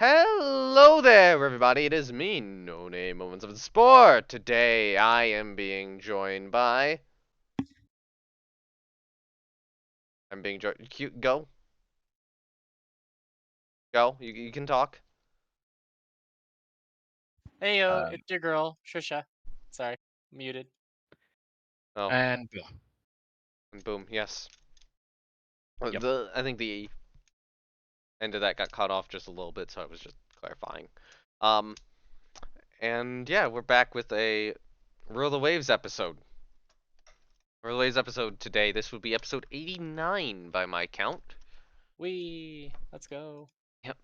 Hello there, everybody. It is me, No Name Moments of the Sport. Today, I am being joined by. I'm being joined. Go, go. You can talk. Hey yo, Um, it's your girl, Trisha. Sorry, muted. Oh, and boom. and boom. Yes. Yep. I think the end of that got cut off just a little bit, so I was just clarifying. Um, and yeah, we're back with a Rule the Waves episode. Rule the Waves episode today. This would be episode 89 by my count. Let's go. Yep.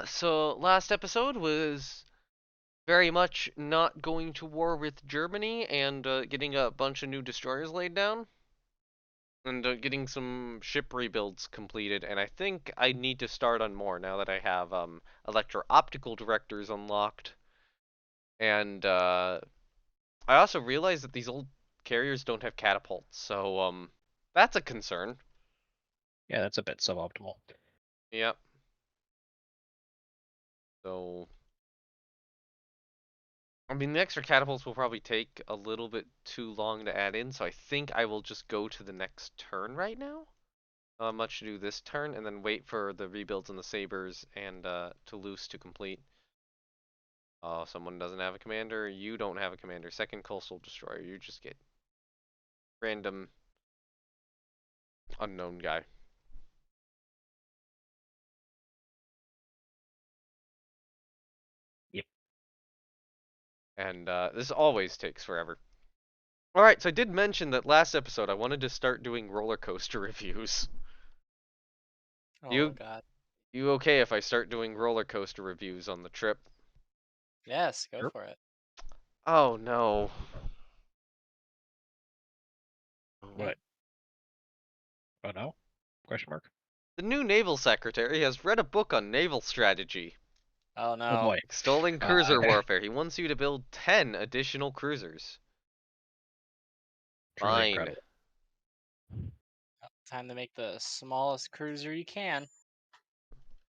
So last episode was very much not going to war with Germany and getting a bunch of new destroyers laid down and getting some ship rebuilds completed. And I think I need to start on more now that I have electro-optical directors unlocked. And I also realized that these old carriers don't have catapults, so that's a concern. Yeah, that's a bit suboptimal. Yep. So I mean, the extra catapults will probably take a little bit too long to add in, so I think I will just go to the next turn right now. Much to do this turn, and then wait for the rebuilds and the sabers and Toulouse to complete. Oh, someone doesn't have a commander. You don't have a commander. Second coastal destroyer. You just get random unknown guy. Yep. And this always takes forever. All right, so I did mention that last episode I wanted to start doing roller coaster reviews. Oh You god. you okay if I start doing roller coaster reviews on the trip? Yes, go Sure. for it. Oh no. What? Oh no? Question mark? The new naval secretary has read a book on naval strategy. Oh Oh no. boy. Extolling Uh, cruiser warfare. He wants you to build 10 additional cruisers. truly Fine. incredible. Time to make the smallest cruiser you can.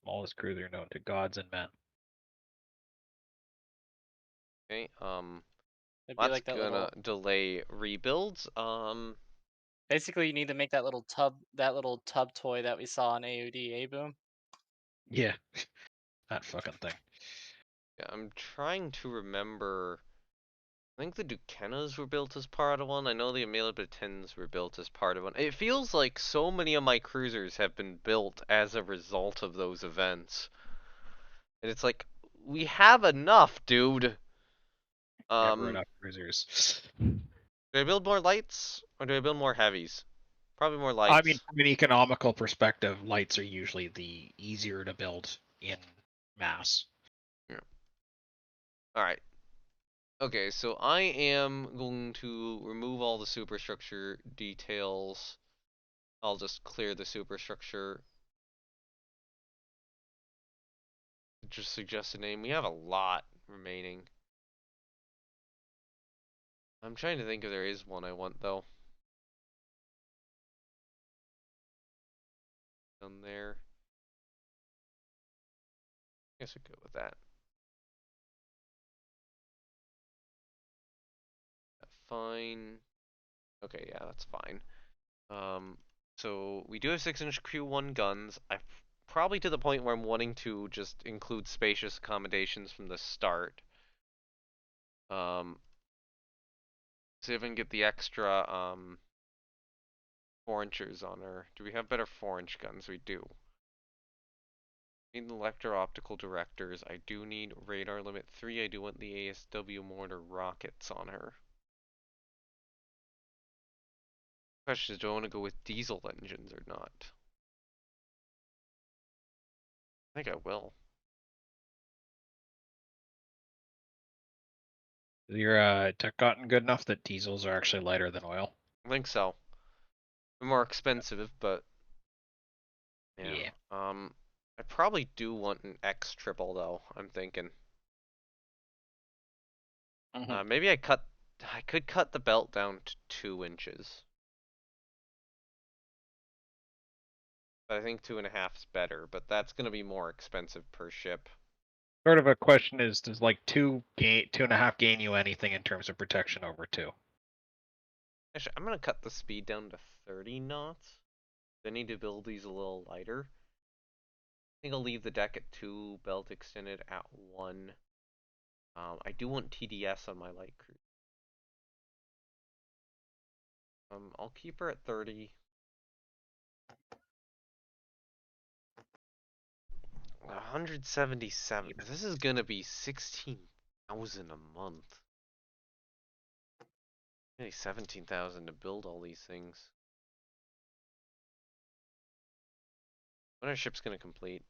Smallest cruiser known to gods and men. Okay, It'd be that's like that gonna little. delay rebuilds. Basically, you need to make that little tub toy that we saw in AOD, eh, Boom? Yeah. That fucking thing. Yeah, I'm trying to remember. I think the Duquenas were built as part of one. I know the Amelia Batins were built as part of one. It feels like so many of my cruisers have been built as a result of those events. And it's like, we have enough, dude. Never Um, enough cruisers. do I build more lights or do I build more heavies? Probably more I mean, lights. from an economical perspective, lights are usually the easier to build in mass. Yeah. All right. Okay, so I am going to remove all the superstructure details. I'll just clear the superstructure. Just suggest a name. We have a lot remaining. I'm trying to think if there is one I want though. Down there. Guess we go with that. Fine. Okay, yeah, that's fine. So we do have 6-inch Q1 guns. I probably to the point where I'm wanting to just include spacious accommodations from the start. See if I can get the extra 4-inchers on her. Do we have better 4-inch guns? We do. Need electro-optical directors. I do need radar limit 3. I do want the ASW mortar rockets on her. Question is, do I want to go with diesel engines or not? I think I will. Your tech gotten good enough that diesels are actually lighter than oil? I think so. They're more expensive, but yeah. Yeah. I probably do want an X triple though. I'm thinking. Maybe I could cut the belt down to 2 inches. But I think 2.5 is better, but that's going to be more expensive per ship. Sort of a question is, does like 2.5 gain you anything in terms of protection over 2? Actually, I'm going to cut the speed down to 30 knots. I need to build these a little lighter. I think I'll leave the deck at 2, belt extended at 1. I do want TDS on my light cruise. I'll keep her at 30. 177. This is gonna be 16,000 a month. Maybe 17,000 to build all these things. When are ships gonna complete?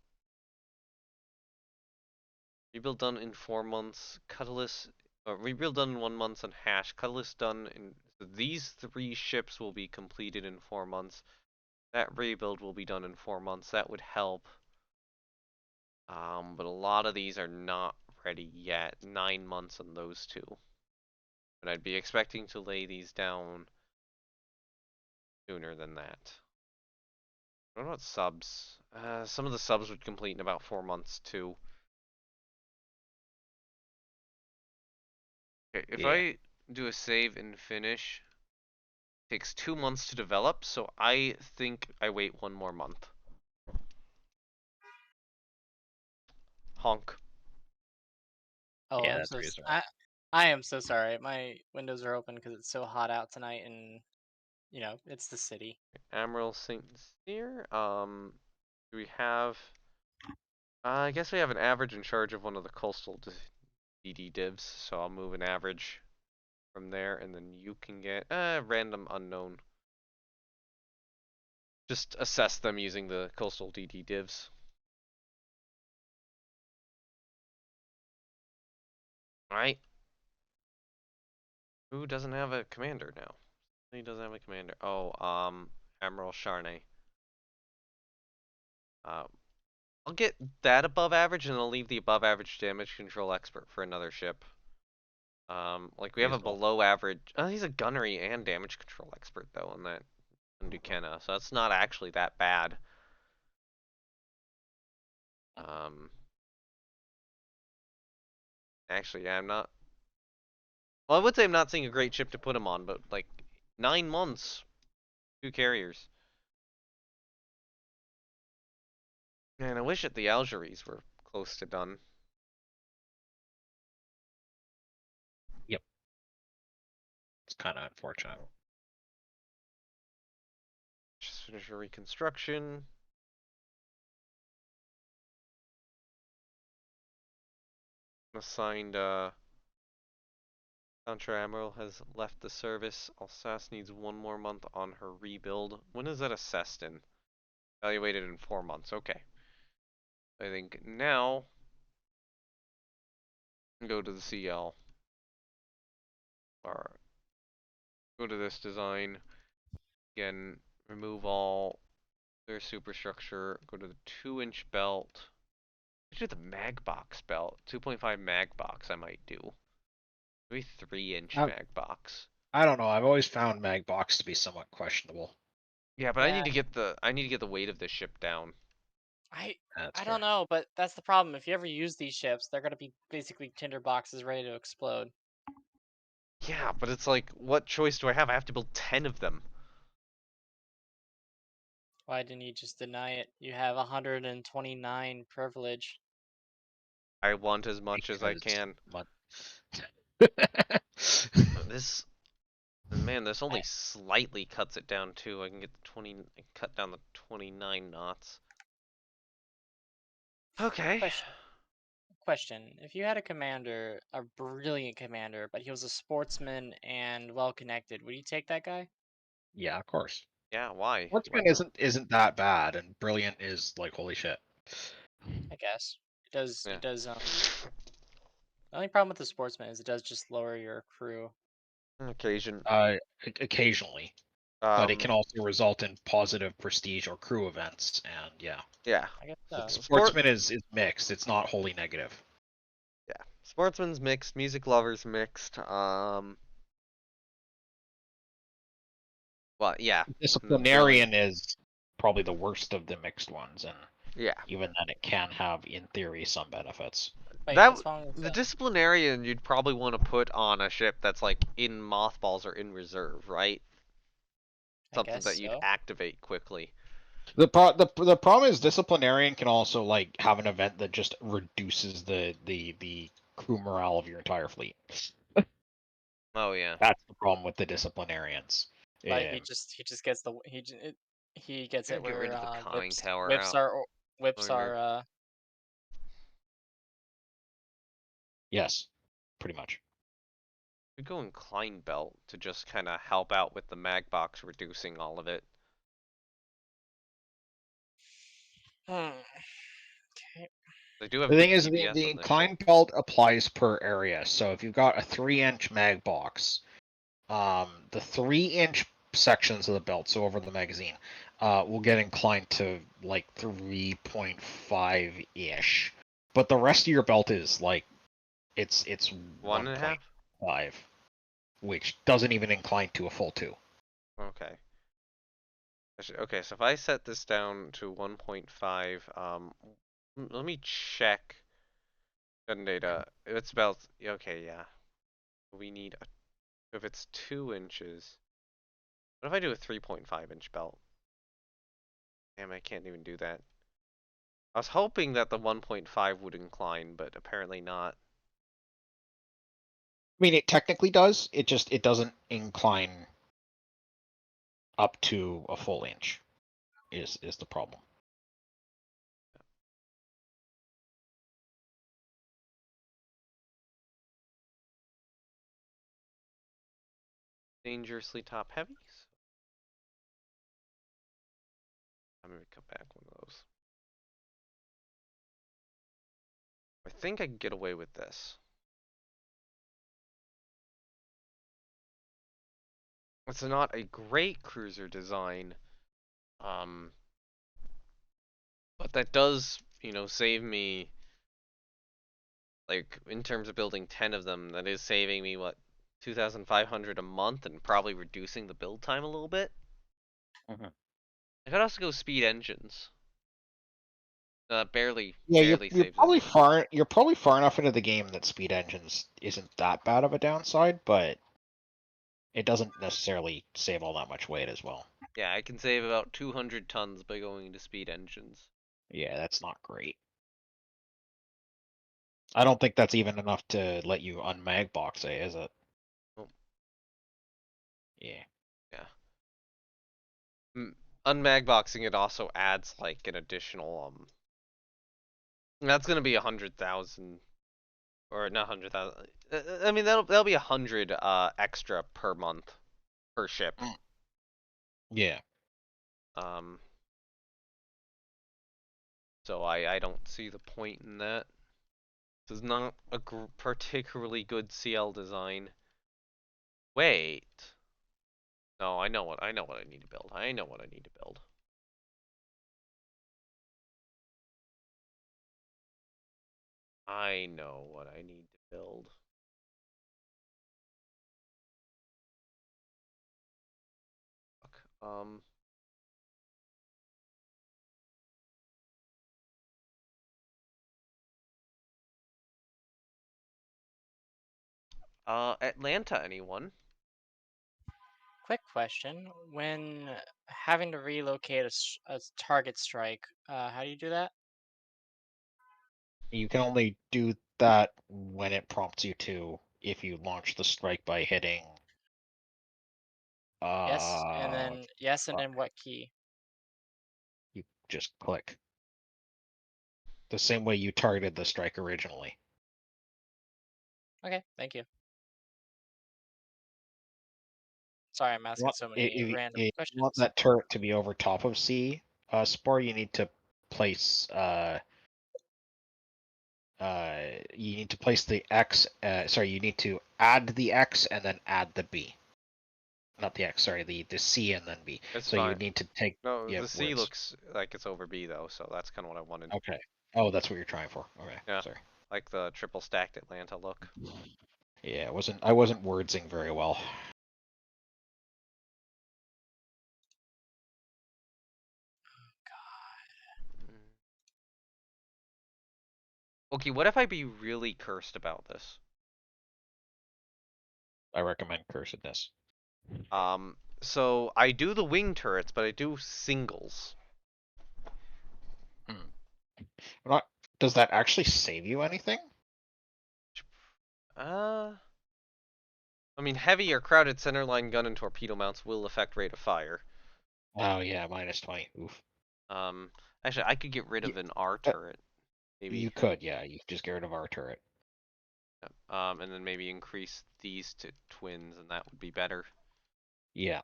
Rebuild done in 4 months. Catalyst, rebuild done in 1 month on hash. Catalyst done in. So these 3 ships will be completed in 4 months. That rebuild will be done in 4 months. That would help. But a lot of these are not ready yet. 9 months on those 2. But I'd be expecting to lay these down sooner than that. What about subs? Some of the subs would complete in about 4 months too. Okay, if I do a save and finish, it takes 2 months to develop, so I think I wait 1 more month. Honk. Oh, Yeah, I'm that's so reasonable. I am so sorry. My windows are open because it's so hot out tonight, and you know it's the city. Admiral St. Cyr. Do we have? I guess we have an average in charge of one of the coastal DD divs, so I'll move an average from there, and then you can get random unknown. Just assess them using the coastal DD divs. Alright. Who doesn't have a commander now? He doesn't have a commander. Oh, Admiral Charnay. I'll get that above average, and I'll leave the above average damage control expert for another ship. Like we have a below average. He's a gunnery and damage control expert though on that Duquesne, so that's not actually that bad. Actually, yeah, I'm not. Well, I would say I'm not seeing a great ship to put him on, but like 9 months, 2 carriers. Man, I wish that the Algeries were close to done. Yep. It's kind of unfortunate. Just finish a reconstruction. Assigned Contra Admiral has left the service. Alsace needs 1 more month on her rebuild. When is that assessed in? Evaluated in 4 months. Okay. I think now go to the CL. Or go to this design. Again, remove all their superstructure. Go to the 2-inch belt. Do the mag box belt. 2.5 mag box I might do. Maybe 3-inch mag box. I don't know. I've always found mag box to be somewhat questionable. Yeah, but Yeah. I need to get the weight of this ship down. I That's don't know, but that's the problem. If you ever use these ships, they're gonna be basically tinder boxes ready to explode. Yeah, but it's like, what choice do I have? I have to build 10 of them. Why didn't you just deny it? You have 129 privilege. I want as much as I can. This, man, this only slightly cuts it down too. I can get the cut down the 29 knots. Okay. Question. If you had a commander, a brilliant commander, but he was a sportsman and well connected, would you take that guy? Yeah, of course. Yeah, why? Sportsman isn't that bad, and brilliant is like holy shit. I guess. It does Yeah. it does the only problem with the sportsman is it does just lower your crew. Occasion. Occasionally. But it can also result in positive prestige or crew events, and yeah. Yeah. I guess so. Sportsman is mixed. It's not wholly negative. Yeah. Sportsman's mixed, music lovers mixed. Disciplinarian is probably the worst of the mixed ones, and Yeah. even then, it can have, in theory, some benefits. Wait, That what's wrong with the that? disciplinarian you'd probably want to put on a ship that's like in mothballs or in reserve, right? I Something guess that you'd so. activate quickly. The problem is disciplinarian can also like have an event that just reduces the crew morale of your entire fleet. Oh yeah. That's the problem with the disciplinarians. But Um, he just gets the he gets it Gotta get rid where of the conning whips tower whips out. are whips Over. are yes, pretty much. We go incline belt to just kind of help out with the mag box, reducing all of it. Okay. They do have The good thing is, TBS the on this ship. incline belt applies per area. So if you've got a 3-inch mag box, the 3-inch sections of the belt, so over the magazine, will get inclined to like 3.5 ish. But the rest of your belt is like it's 1.5. 1.5, which doesn't even incline to a full 2. Okay. Okay, so if I set this down to 1.5, let me check gun data. It's about okay, yeah. We need if it's 2 inches. What if I do a 3.5-inch belt? Damn, I can't even do that. I was hoping that the 1.5 would incline, but apparently not. I mean, it technically does. It doesn't incline up to a full inch. Is the problem? Dangerously top heavy. I'm gonna come back one of those. I think I can get away with this. It's not a great cruiser design, but that does, save me, like, in terms of building 10 of them, that is saving me, what, 2,500 a month and probably reducing the build time a little bit. Mhm. I could also go speed engines. Barely Yeah, you're saves probably anything. far enough into the game that speed engines isn't that bad of a downside, but it doesn't necessarily save all that much weight as well. Yeah, I can save about 200 tons by going to speed engines. Yeah, that's not great. I don't think that's even enough to let you unmag box it, is it? Oh. Yeah. Yeah. Unmagboxing it also adds like an additional that's gonna be 100,000 or not 100,000. I mean that'll be 100 extra per month per ship. Yeah. Um. So I don't see the point in that. This is not a particularly good CL design. Wait. No, I know what I need to build. I know what I need to build. I know what I need to build. Fuck. Atlanta, anyone? Quick question: when having to relocate a target strike, how do you do that? You can only do that when it prompts you to if you launch the strike by hitting Yes, and then fuck, what key? you just click. The same way you targeted the strike originally. Okay, thank you. Sorry, I'm asking so many random If you want questions. that turret to be over top of C, Spore, you need to place the X. Sorry, you need to add the X and then add the B. Not the X. Sorry, the C and then B. It's So you fine. need to take No, yeah the C words. looks like it's over B though, so that's kind of what I wanted. Okay. Oh, that's what you're trying for. Okay. Yeah, Sorry. like the triple stacked Atlanta look. Yeah, I wasn't wordsing very well. Okay, what if I be really cursed about this? I recommend cursedness. So I do the wing turrets, but I do singles. Not. Does that actually save you anything? I mean, heavy or crowded centerline gun and torpedo mounts will affect rate of fire. Oh yeah, -20. Oof. Um, Actually, I could get rid of an R uh, turret, maybe. You could, yeah. You could just get rid of our turret. And then maybe increase these to twins, and that would be better. Yeah.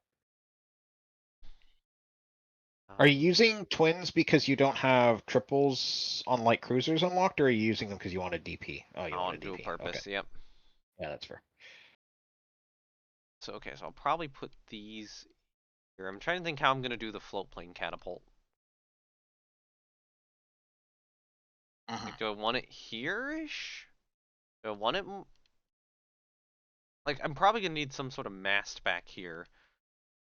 Are you Um, using twins because you don't have triples on light cruisers unlocked, or are you using them because you want a DP? Oh, you want a on dual DP. Okay. purpose, yep. Yeah, that's fair. So, okay, so I'll probably put these here. I'm trying to think how I'm going to do the float plane catapult. Like, do I want it here-ish? Do I want it... Like, I'm probably going to need some sort of mast back here.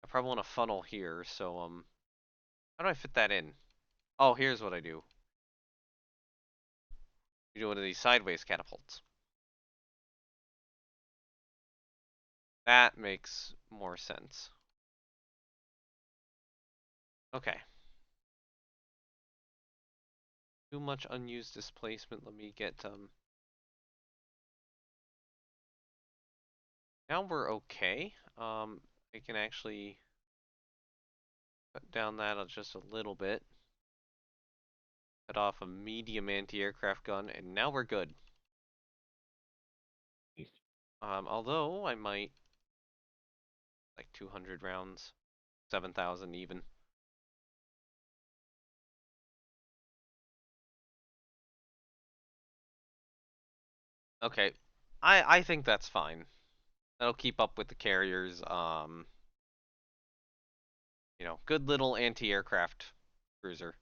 I probably want a funnel here, so, how do I fit that in? Oh, here's what I do. You do one of these sideways catapults. That makes more sense. Okay. Too much unused displacement. Let me get, now we're okay. I can actually cut down that just a little bit. Cut off a medium anti-aircraft gun, and now we're good. Although I might like 200 rounds, 7,000 even. Okay, I think that's fine. That'll keep up with the carriers. You know, good little anti-aircraft cruiser.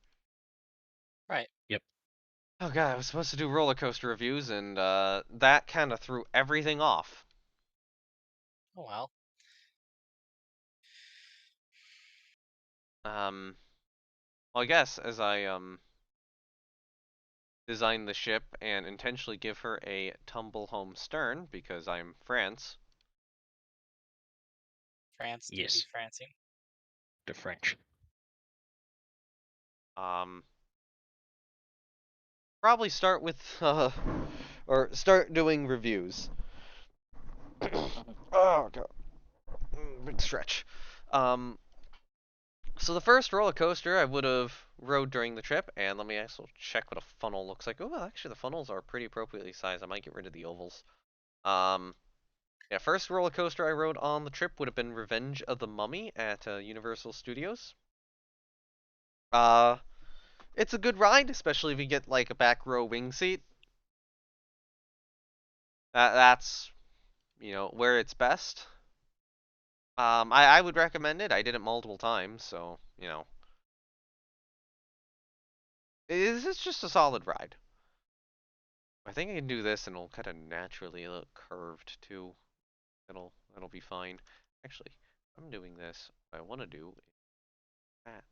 Right. Yep. Oh god, I was supposed to do roller coaster reviews, and that kind of threw everything off. Oh well. Well, I guess as I design the ship and intentionally give her a tumble home stern because I'm France. France do be Yes. Francing. The French. Um, Probably start with or start doing reviews. Oh god, big stretch. Um, so the first roller coaster I would have rode during the trip, and let me actually check what a funnel looks like. Oh, well, actually the funnels are pretty appropriately sized. I might get rid of the ovals. Um, yeah, first roller coaster I rode on the trip would have been Revenge of the Mummy at Universal Studios. Uh, it's a good ride, especially if you get like a back row wing seat. That's where it's best. I would recommend it. I did it multiple times, so it's just a solid ride. I think I can do this, and it'll kind of naturally look curved too. That'll be fine. Actually, I'm doing this. What I want to do is that.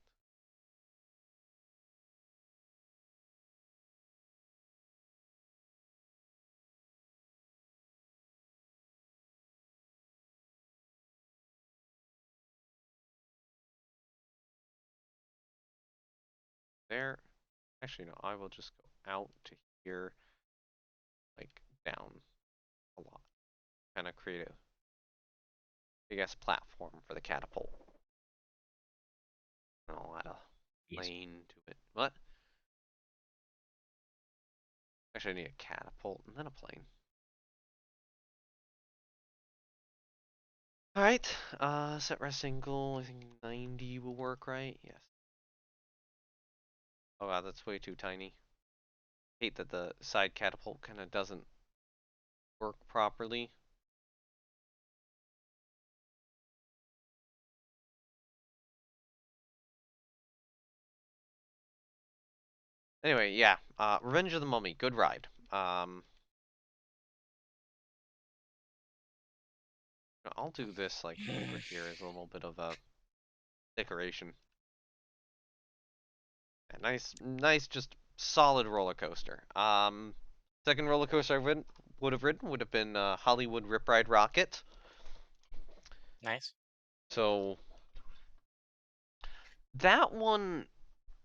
There. Actually, no. I will just go out to here, like down a lot. Kind of create a big ass platform for the catapult. And I'll add a Yes. plane to it. What? Actually, I need a catapult and then a plane. Alright, set rest angle, I think 90 will work, right? Yes. Oh wow, that's way too tiny. Hate that the side catapult kind of doesn't work properly. Anyway, yeah, Revenge of the Mummy, good ride. I'll do this like over here as a little bit of a decoration. Yeah, nice, just solid roller coaster. Second roller coaster I would have ridden would have been Hollywood Rip Ride Rocket. Nice. So that one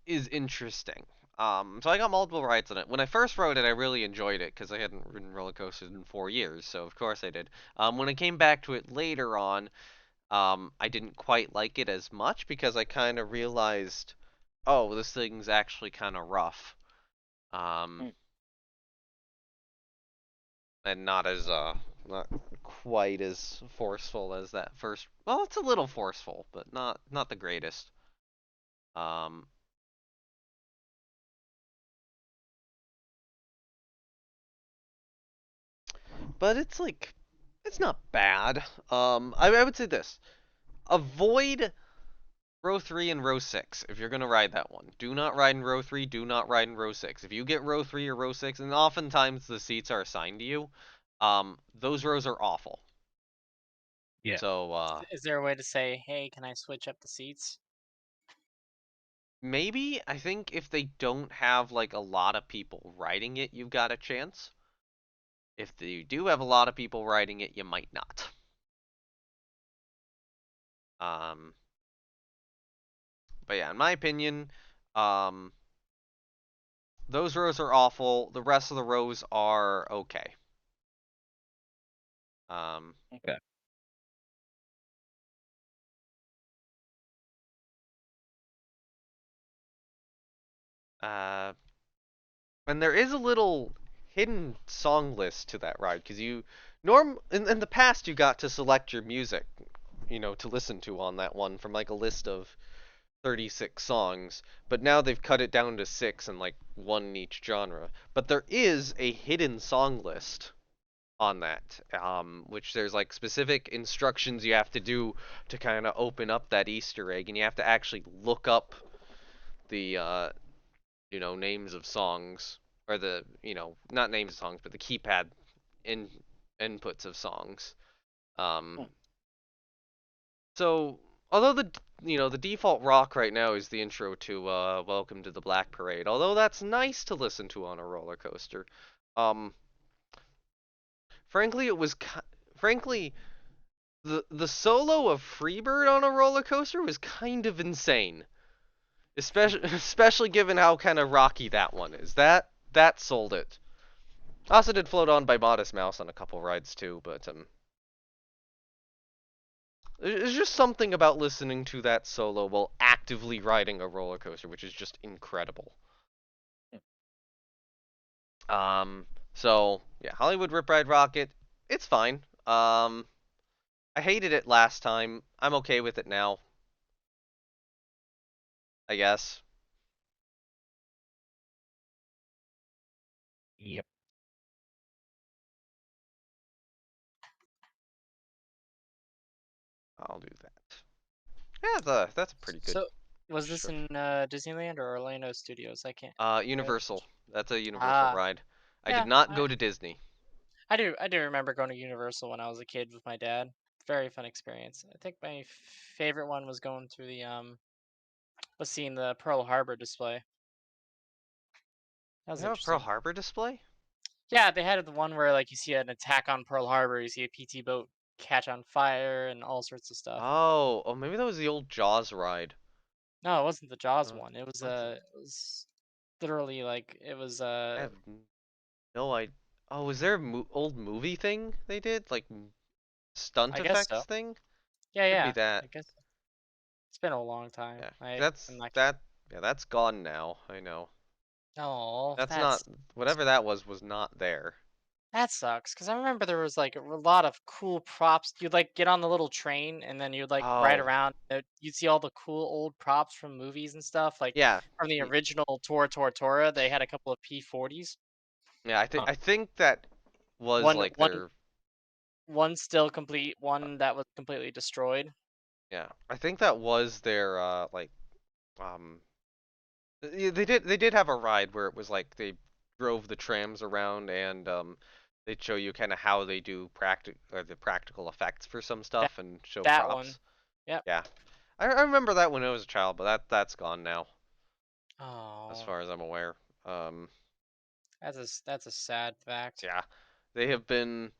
is interesting. So I got multiple rides on it. When I first rode it, I really enjoyed it because I hadn't ridden roller coasters in 4 years, so of course I did. When I came back to it later on, I didn't quite like it as much because I kind of realized, oh, this thing's actually kind of rough. And not as not quite as forceful as that first. Well, it's a little forceful, but not the greatest. Um, but it's like it's not bad. I would say this: avoid row 3 and row 6 if you're gonna ride that one. Do not ride in row 3. Do not ride in row 6. If you get row 3 or row 6, and oftentimes the seats are assigned to you, those rows are awful. Yeah. So Is there a way to say, hey, can I switch up the seats? maybe I think if they don't have like a lot of people riding it, you've got a chance. If you do have a lot of people riding it, you might not. Um, but yeah, in my opinion, um, those rows are awful. The rest of the rows are okay. Okay. Uh, and there is a little hidden song list to that ride because in the past you got to select your music, to listen to on that one from like a list of 36 songs, but now they've cut it down to 6 and like one in each genre. But there is a hidden song list on that, which there's like specific instructions you have to do to kind of open up that Easter egg, and you have to actually look up the names of songs, or the not names of songs, but the keypad in inputs of songs. Um, so although the default rock right now is the intro to Welcome to the Black Parade, although that's nice to listen to on a roller coaster. Um, frankly, frankly the solo of Freebird on a roller coaster was kind of insane, especially given how kind of rocky that one is. That sold it. Also did Float On by Modest Mouse on a couple rides too, but there's just something about listening to that solo while actively riding a roller coaster, which is just incredible. So yeah, Hollywood Rip Ride Rocket, it's fine. I hated it last time. I'm okay with it now, I guess. Yep. I'll do that. Yeah, that's a pretty good So, was this description. in Disneyland or Orlando Studios? I can't. Universal. That's a Universal Ah, ride. I did yeah. not go to Disney. I do remember going to Universal when I was a kid with my dad. Very fun experience. I think my favorite one was going through the was seeing the Pearl Harbor display. That They was have a Pearl interesting. Harbor display? Yeah, they had the one where like you see an attack on Pearl Harbor, you see a PT boat catch on fire and all sorts of stuff. Oh, maybe that was the old Jaws ride. No, it wasn't the Jaws Uh, one. It was what's it? it was literally like it was I have no idea. Oh, was there a old movie thing they did? Like stunt I guess effects so. thing? Yeah, Could be yeah. that. I guess it's been a long time. Yeah. I'm not. Yeah, that's gone now. I know. Oh, That's not whatever that was not there. that sucks. Because I remember there was like a lot of cool props. You'd like get on the little train and then you'd like ride Oh, around. You'd see all the cool old props from movies and stuff. Like yeah. from the Y- original Tora. They had a couple of P40s. Yeah, Huh. I think that was One like one their one still complete. One that was completely destroyed. yeah. I think that was their like um they did have a ride where it was like they drove the trams around, and they'd show you kind of how they do the practical effects for some That stuff and show that one. props. Yep. Yeah. I remember that when I was a child, but that's gone now, as Oh, far as I'm aware. Um That's a sad fact. Yeah, they have been.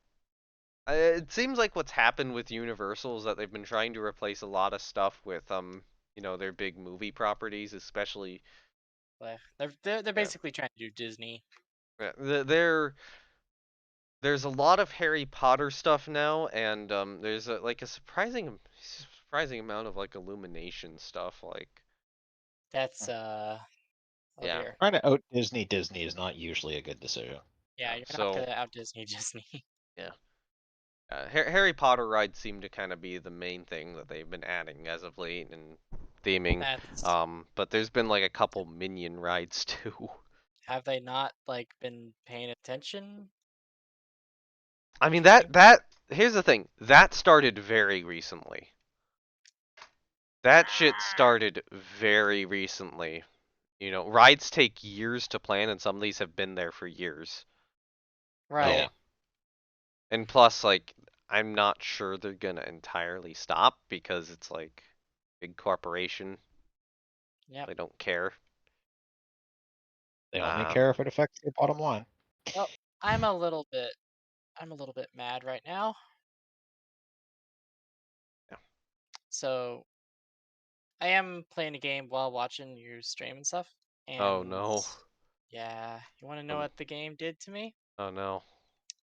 It seems like what's happened with Universal is that they've been trying to replace a lot of stuff with their big movie properties, especially. But they're Yeah, basically trying to do Disney. yeah, there's a lot of Harry Potter stuff now, and there's a surprising amount of like Illumination stuff. Like, That's oh yeah, dear. Trying to out Disney is not usually a good decision. Yeah, you're not so gonna out Disney Disney. yeah. Harry Potter rides seem to kind of be the main thing that they've been adding as of late and theming. That's But there's been like a couple Minion rides too. have they not like been paying attention? I mean Interesting. that here's the thing. That started very recently. That shit started very recently. Rides take years to plan, and some of these have been there for years. Right. So, and plus, like, I'm not sure they're gonna entirely stop because it's like big corporation. Yep. They don't care. They only care if it affects their bottom line. Well, I'm a little bit mad right now. Yeah. So I am playing a game while watching you stream and stuff. Oh And no. yeah, you want to know Um, what the game did to me? oh no.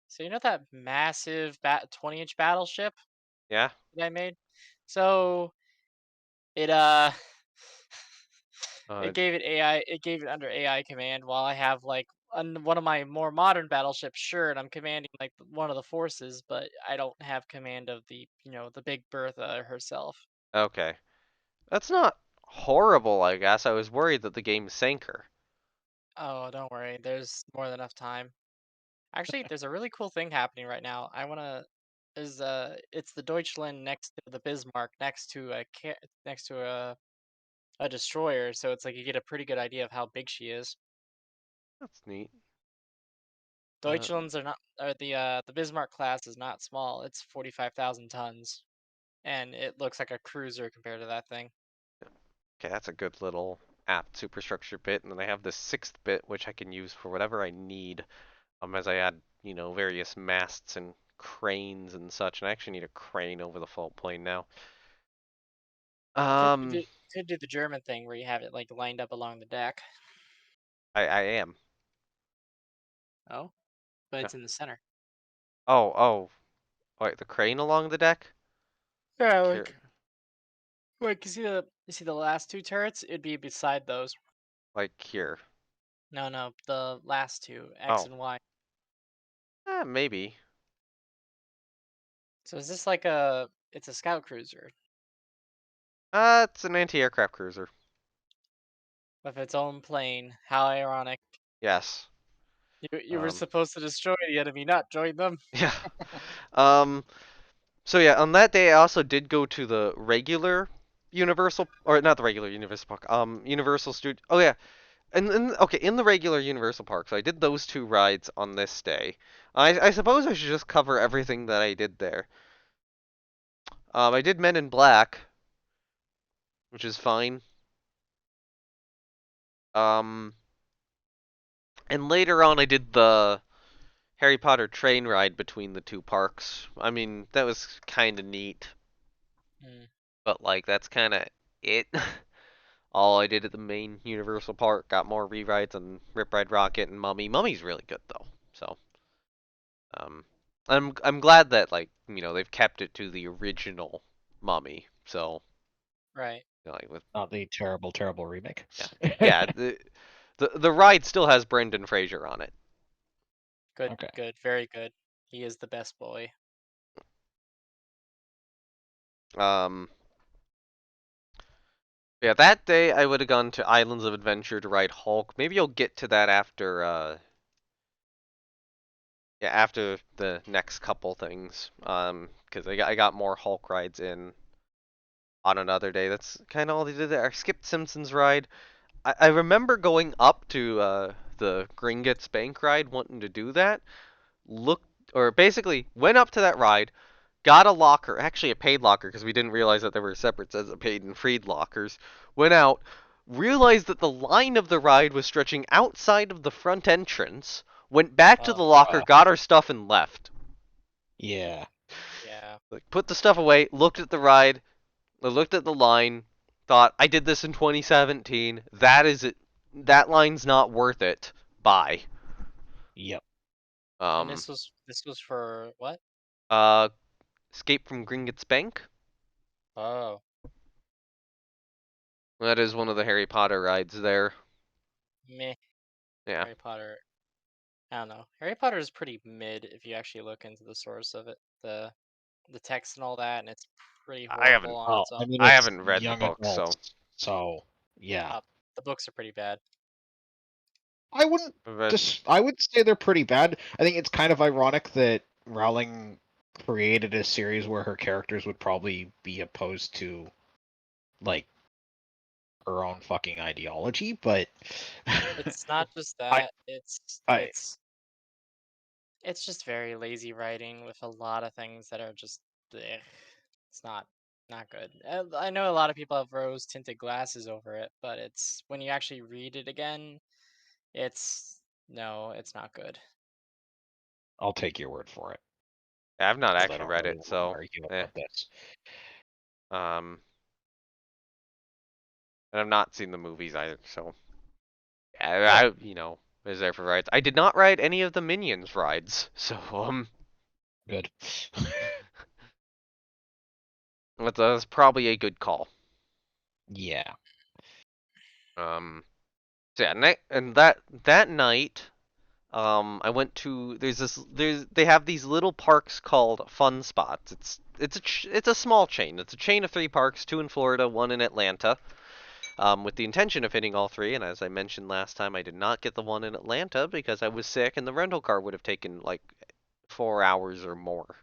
So you know that massive 20-inch battleship Yeah. that I made? So it Uh, it gave it under AI command while I have like one of my more modern battleships, sure, and I'm commanding like one of the forces, but I don't have command of the the Big Bertha herself. okay. That's not horrible, I guess. I was worried that the game sank her. Oh, don't worry, there's more than enough time. Actually, there's a really cool thing happening right now. It's the Deutschland next to the Bismarck next to next to a destroyer, so it's like you get a pretty good idea of how big she is. That's neat. Deutschlands are not, or the Bismarck class is not small. It's 45,000 tons, and it looks like a cruiser compared to that thing. Okay, that's a good little apt superstructure bit, and then I have the sixth bit, which I can use for whatever I need. As I add, various masts and cranes and such, and I actually need a crane over the fault plane now. Could Um, could do the German thing where you have it like lined up along the deck. I am. Oh, but Yeah. it's in the center. Oh. Wait, the crane along the deck? Yeah, Like here, like you see the last two turrets? It'd be beside those. like here. No, no, the last two, X Oh, and Y. maybe. So is this it's a scout cruiser It's an anti-aircraft cruiser. with its own plane. How ironic. Yes. You were Um, supposed to destroy the enemy, not join them. yeah. Um, so yeah, on that day I also did go to the regular Universal, or not the regular Universal Park, Universal Studio. Oh yeah, okay, in the regular Universal Park. So I did those two rides on this day. I suppose I should just cover everything that I did there. I did Men in Black, which is fine. Um, and later on I did the Harry Potter train ride between the two parks. I mean, that was kind of neat, Hmm. but like that's kind of it. All I did at the main Universal Park. Got more rewrites on Rip Ride Rockit and Mummy. Mummy's really good though. So, um, I'm glad that like they've kept it to the original Mummy. So, Right. like with Not the terrible, terrible remake. yeah, the ride still has Brendan Fraser on it. Good, Okay. good, very good. He is the best boy. Um, yeah, that day I would have gone to Islands of Adventure to ride Hulk. Maybe you'll get to that after yeah, after the next couple things. Because I got more Hulk rides in on another day. That's kind of all they did there. I skipped Simpsons ride. I remember going up to the Gringotts Bank ride, wanting to do that. Looked, or basically went up to that ride, got a locker, actually a paid locker, because we didn't realize that there were separate sets of paid and freed lockers. Went out, realized that the line of the ride was stretching outside of the front entrance. Went back to the locker, got our stuff, and left. Yeah. Yeah. Like, put the stuff away, looked at the ride, looked at the line, thought, I did this in 2017. That is it. That line's not worth it. Bye. Yep. And this was for what? Escape from Gringotts Bank. Oh. That is one of the Harry Potter rides there. Meh. Yeah. Harry Potter. I don't know. Harry Potter is pretty mid if you actually look into the source of it, the text and all that, and it's pretty I horrible haven't. on Well, its I own. mean, I it's haven't read the young book, so adults, so yeah. The books are pretty bad. I wouldn't I would say they're pretty bad. I think it's kind of ironic that Rowling created a series where her characters would probably be opposed to like her own fucking ideology, but It's not just I that. It's just very lazy writing with a lot of things that are just it's not good. I know a lot of people have rose tinted glasses over it, but it's when you actually read it again, it's no, it's not good. I'll take your word for it. I've not 'Cause I actually don't read really it, want to so argue eh. about this. And I've not seen the movies either, so I was there for rides. I did not ride any of the Minions rides, so Good. that's probably a good call. Yeah. So yeah, and that night, I went to they have these little parks called Fun Spots. It's a small chain. It's a chain of 3 parks, 2 in Florida, 1 in Atlanta. With the intention of hitting all 3, and as I mentioned last time, I did not get the one in Atlanta because I was sick, and the rental car would have taken like 4 hours or more.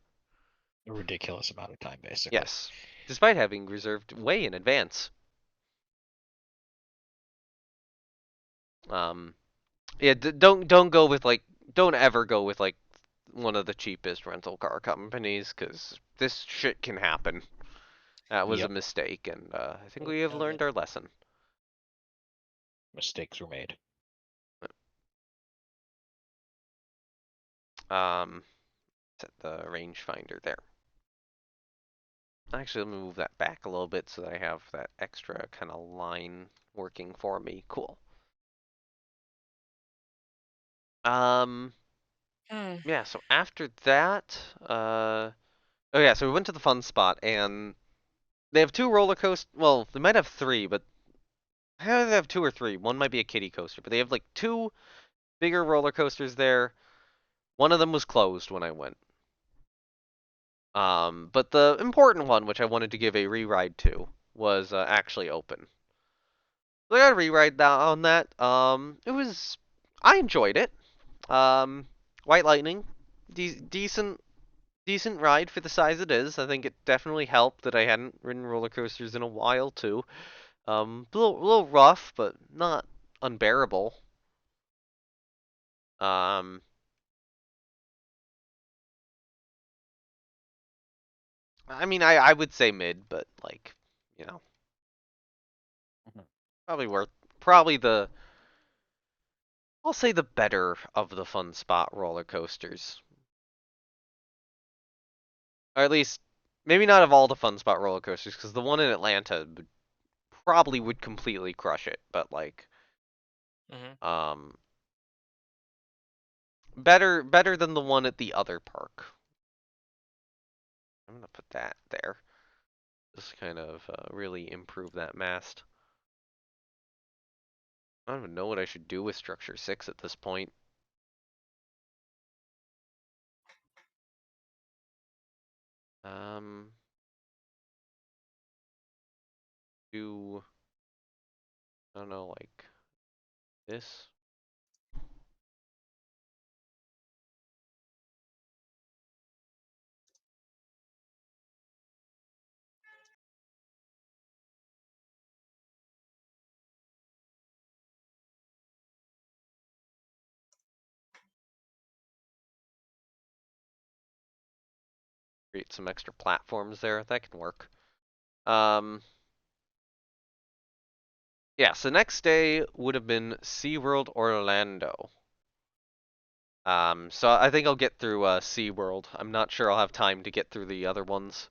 A ridiculous amount of time, basically. Yes, despite having reserved way in advance. Yeah, don't go with don't ever go with one of the cheapest rental car companies because this shit can happen. That was a mistake, and I think we have learned our lesson. Mistakes were made. Set the rangefinder there. Actually, let me move that back a little bit so that I have that extra kind of line working for me. Cool. Yeah, so after that, oh yeah, so we went to the fun spot, and they have 2 roller coasters. Well, they might have 3, but how do they have 2 or 3? One might be a kiddie coaster, but they have like 2 bigger roller coasters there. One of them was closed when I went. But the important one, which I wanted to give a re-ride to, was actually open. So I got a re-ride on that. I enjoyed it. White Lightning, decent ride for the size it is. I think it definitely helped that I hadn't ridden roller coasters in a while too. A little rough, but not unbearable. I mean, I would say mid, but probably I'll say the better of the fun spot roller coasters. Or at least, maybe not of all the fun spot roller coasters, because the one in Atlanta probably would completely crush it, but better than the one at the other park. I'm gonna put that there. Just kind of really improve that mast. I don't even know what I should do with Structure 6 at this point. Do, I don't know, like this? Create some extra platforms there. That can work. Yeah, so next day would have been SeaWorld Orlando. So I think I'll get through SeaWorld. I'm not sure I'll have time to get through the other ones.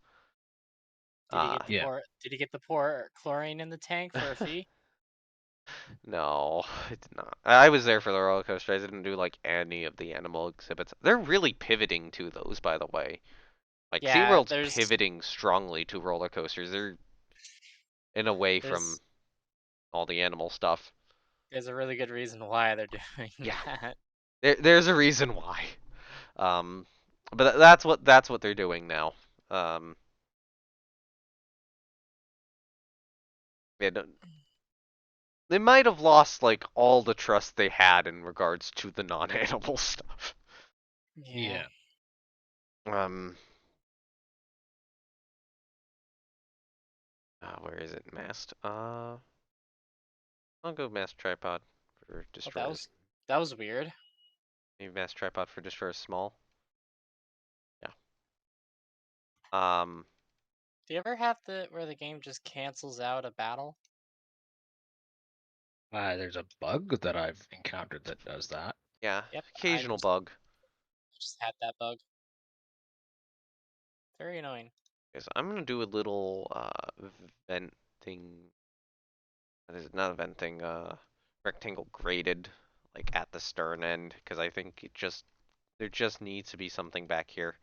Did he get the Yeah. poor? Did he get the poor chlorine in the tank for a fee? No, it's not. I was there for the roller coaster. I didn't do like any of the animal exhibits. They're really pivoting to those, by the way. Like Yeah, SeaWorld's there's pivoting strongly to roller coasters. They're in away from there's all the animal stuff. there's a really good reason why they're doing Yeah, that. there's a reason why. Um, but that's what they're doing now. Um, yeah, they might have lost like all the trust they had in regards to the non-animal stuff. Yeah. Um, where is it? Mast. I'll go mast tripod for Well, destroyers. that was weird. Maybe mast tripod for destroyers small. Yeah. Do you ever have where the game just cancels out a battle? There's a bug that I've encountered that does that. Yeah. Yep, Occasional bug. just had that bug. Very annoying. Okay, so I'm gonna do a little vent thing. That is not a vent thing. Rectangle graded like at the stern end because I think there just needs to be something back here.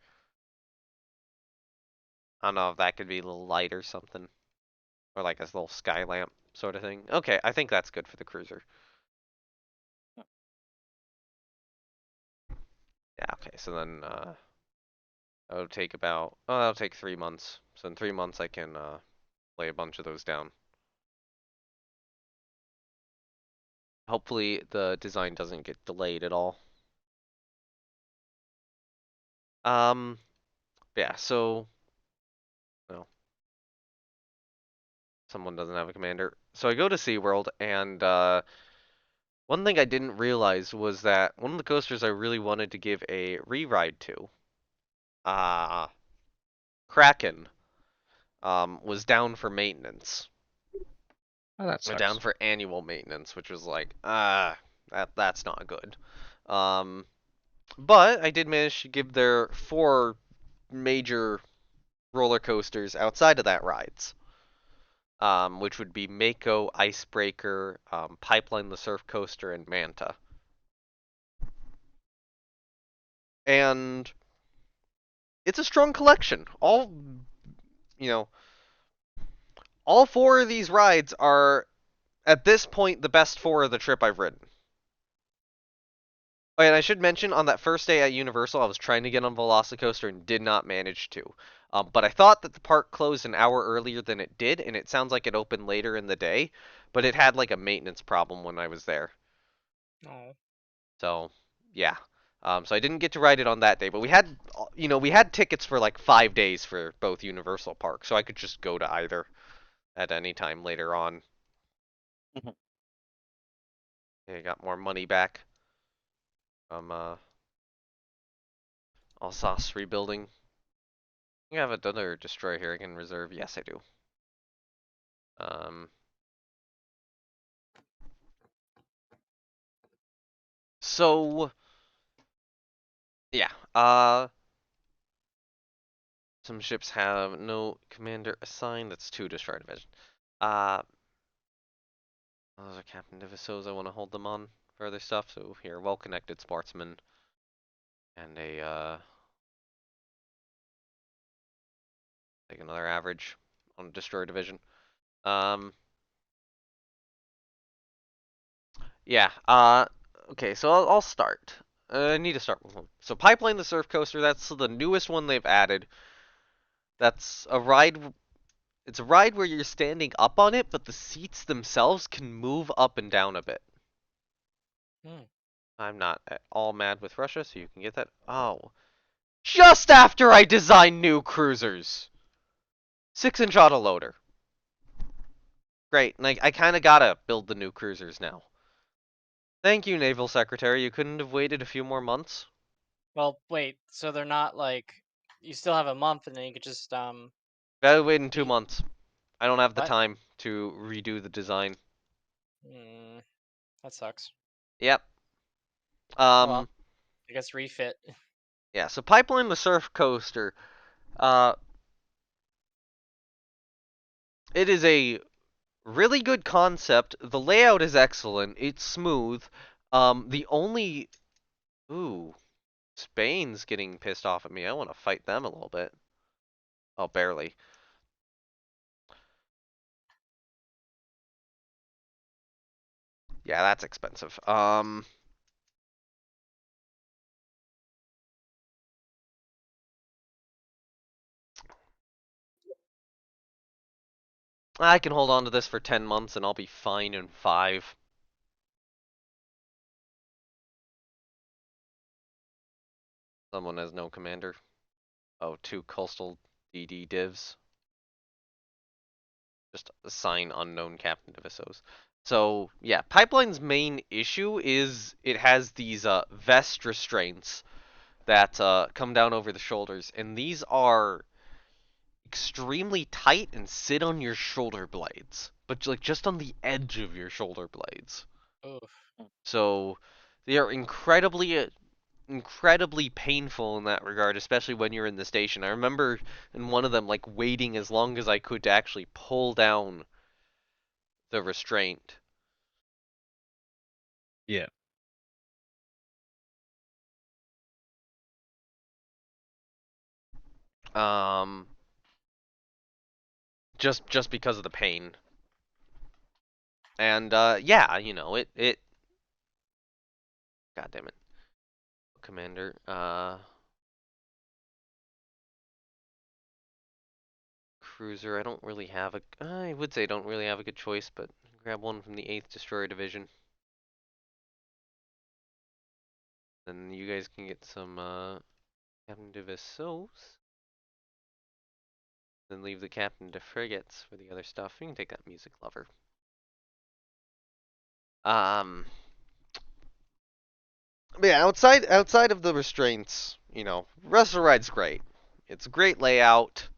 I don't know if that could be a little light or something. Or like a little sky lamp sort of thing. Okay, I think that's good for the cruiser. Yeah, okay, so then that'll take that'll take 3 months. So in 3 months I can lay a bunch of those down. Hopefully the design doesn't get delayed at all. Yeah, so no. Someone doesn't have a commander. So I go to SeaWorld and one thing I didn't realize was that one of the coasters I really wanted to give a re-ride to, uh Kraken, was down for maintenance. Oh, that sucks. Down for annual maintenance, which was like, that's not good. But I did manage to give their 4 major roller coasters outside of that rides. Which would be Mako, Icebreaker, Pipeline the Surf Coaster, and Manta. And it's a strong collection. All 4 of these rides are, at this point, the best 4 of the trip I've ridden. Oh, and I should mention, on that first day at Universal, I was trying to get on Velocicoaster and did not manage to. But I thought that the park closed an hour earlier than it did, and it sounds like it opened later in the day, but it had like a maintenance problem when I was there. Oh. So, yeah. So I didn't get to ride it on that day, but we had tickets for like 5 days for both Universal parks, so I could just go to either at any time later on. I got more money back from Alsace rebuilding. You have another destroyer here I can reserve. Yes, I do. So yeah. Some ships have no commander assigned. That's 2 destroyer division. Those are Captain Divisos. I want to hold them on for other stuff. So here, well-connected sportsman and a take another average on destroyer division. Yeah. Okay. So I'll start. I need to start with one. So Pipeline the Surf Coaster. That's the newest one they've added. That's a ride. It's a ride where you're standing up on it, but the seats themselves can move up and down a bit. I'm not at all mad with Russia, so you can get that. Oh. Just after I designed new cruisers! 6-inch autoloader. Great, and I kinda gotta build the new cruisers now. Thank you, Naval Secretary. You couldn't have waited a few more months? Well, wait. So they're not like you still have a month, and then you could just Gotta wait in 2 be months. I don't have the what? time to redo the design. That sucks. Yep. Oh well. I guess refit. Yeah, so Pipeline the Surf Coaster. It is a really good concept. The layout is excellent. It's smooth. The only ooh, Spain's getting pissed off at me. I want to fight them a little bit. Oh, barely. Yeah, that's expensive. I can hold on to this for 10 months and I'll be fine in 5. Someone has no commander. Oh, 2 coastal DD divs. Just assign unknown captain divisos. So, yeah, Pipeline's main issue is it has these vest restraints that come down over the shoulders, and these are extremely tight and sit on your shoulder blades, but like just on the edge of your shoulder blades. Oof. So they are incredibly painful in that regard, especially when you're in the station. I remember in one of them like waiting as long as I could to actually pull down the restraint. Yeah. Um, just because of the pain. And yeah, God damn it, Commander. Cruiser. I don't really have a. I would say I don't really have a good choice, but grab one from the 8th Destroyer Division. Then you guys can get some Captain de Vaisseaux. Then leave the Captain de Frigates for the other stuff. You can take that Music Lover. But yeah, outside of the restraints, Wrestle Ride's great. It's a great layout.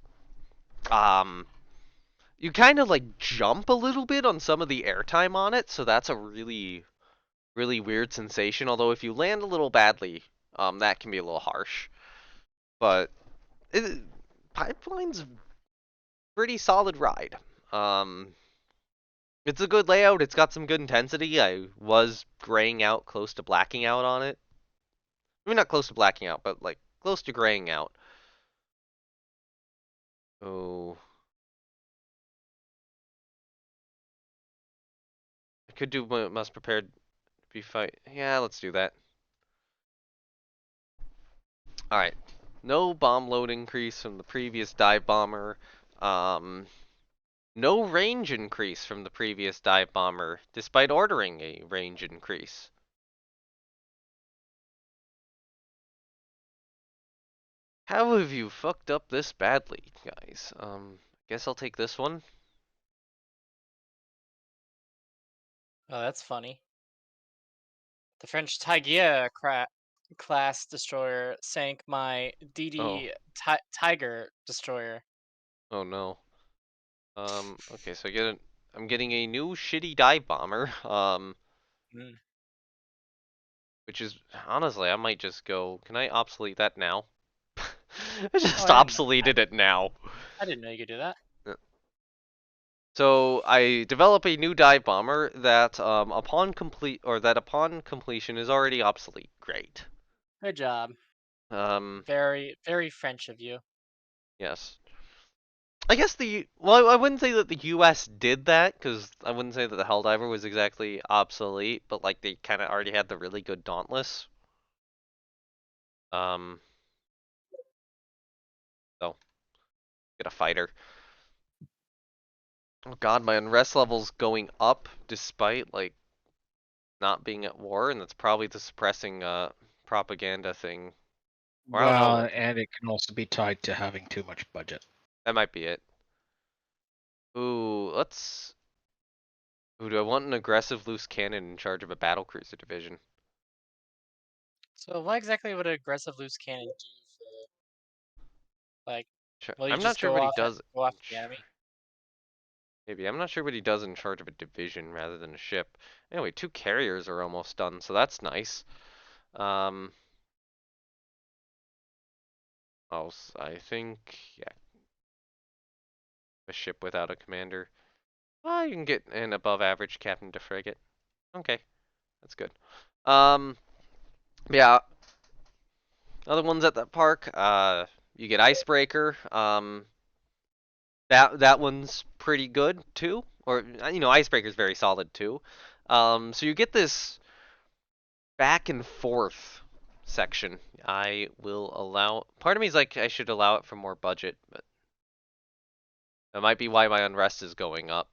You kind of like jump a little bit on some of the airtime on it, so that's a really, really weird sensation. Although if you land a little badly, that can be a little harsh. But Pipeline's a pretty solid ride. It's a good layout. It's got some good intensity. I was graying out close to blacking out on it. I mean, not close to blacking out, but like close to graying out. Oh, I could do must prepared to be fight. Yeah, let's do that. All right. No bomb load increase from the previous dive bomber. No range increase from the previous dive bomber, despite ordering a range increase. How have you fucked up this badly, guys? Guess I'll take this one. Oh, that's funny. The French Taigia class destroyer sank my Oh, DD Tiger destroyer. oh no. Okay, so I'm getting a new shitty dive bomber. Mm. Which is honestly, I might just go. Can I obsolete that now? I Oh, just obsoleted it now. I didn't know you could do that. So I develop a new dive bomber that upon completion is already obsolete. Great. Good job. Um, Very, very French of you. yes. I guess I wouldn't say that the U.S. did that because I wouldn't say that the Helldiver was exactly obsolete, but like they kind of already had the really good Dauntless. Um, so get a fighter. Oh God, my unrest level's going up despite like not being at war, and that's probably the suppressing propaganda thing. Or I don't know Well, what and it can also be tied to having too much budget. that might be it. Ooh, do I want an aggressive loose cannon in charge of a battlecruiser division? So what exactly would an aggressive loose cannon do for, like, will you I'm not just sure what he does. go after the enemy? Maybe I'm not sure what he does in charge of a division rather than a ship. Anyway, 2 carriers are almost done, so that's nice. Um, I think, yeah, a ship without a commander. Well, you can get an above average captain to frigate. Okay, that's good. Yeah, other ones at that park. You get Icebreaker. That one's pretty good too. Or Icebreaker's very solid too. So you get this back and forth section. I will allow. Part of me is like I should allow it for more budget, but that might be why my unrest is going up.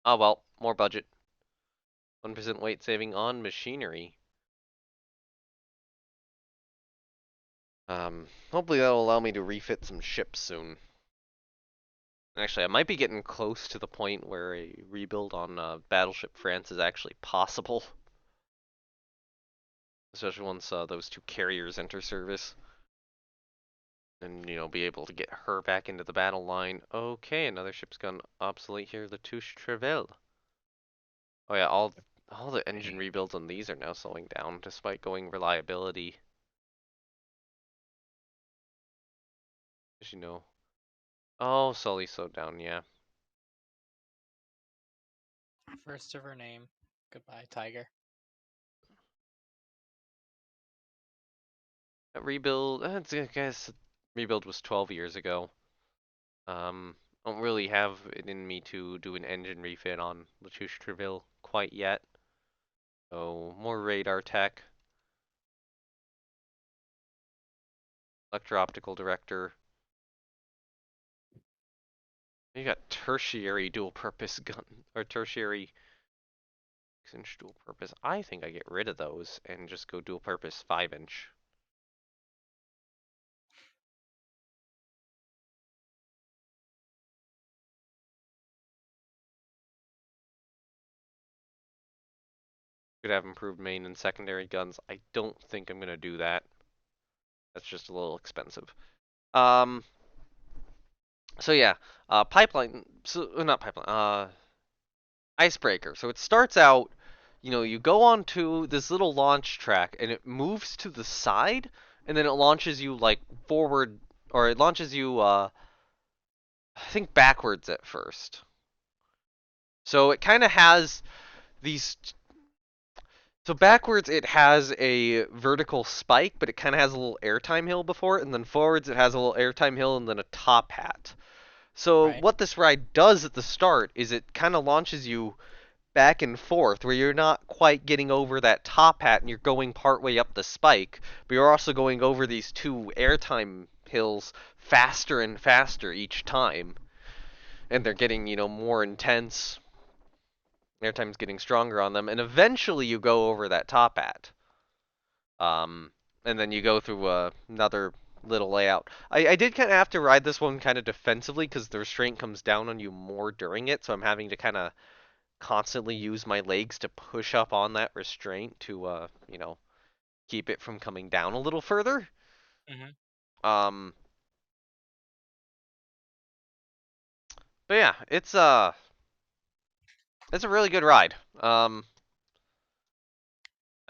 Oh well, more budget. 1% weight saving on machinery. Hopefully that'll allow me to refit some ships soon. Actually, I might be getting close to the point where a rebuild on Battleship France is actually possible. Especially once those two carriers enter service. And, be able to get her back into the battle line. Okay, another ship's gone obsolete here, the TrishaTheOwl. Oh yeah, all the engine rebuilds on these are now slowing down, despite going reliability. As you know. Oh, Sully slowed down, yeah. First of her name. Goodbye, Tiger. That rebuild, I guess rebuild was 12 years ago. Don't really have it in me to do an engine refit on TrishaTheOwl quite yet. So, more radar tech. Electro-optical director. You got tertiary dual-purpose gun, or tertiary 6-inch dual-purpose. I think I get rid of those and just go dual-purpose 5-inch. Could have improved main and secondary guns. I don't think I'm gonna do that. That's just a little expensive. So yeah, pipeline. So not pipeline. Icebreaker. So it starts out, you go onto this little launch track and it moves to the side, and then it launches you like forward, or it launches you, I think backwards at first. So it kind of has these. So backwards it has a vertical spike, but it kind of has a little airtime hill before it, and then forwards it has a little airtime hill and then a top hat. So Right. what this ride does at the start is it kind of launches you back and forth where you're not quite getting over that top hat and you're going partway up the spike, but you're also going over these two airtime hills faster and faster each time. And they're getting, more intense. Airtime's getting stronger on them, and eventually you go over that top hat. And then you go through another little layout. I did kind of have to ride this one kind of defensively because the restraint comes down on you more during it, so I'm having to kind of constantly use my legs to push up on that restraint to, keep it from coming down a little further. Um, but yeah, it's a really good ride. I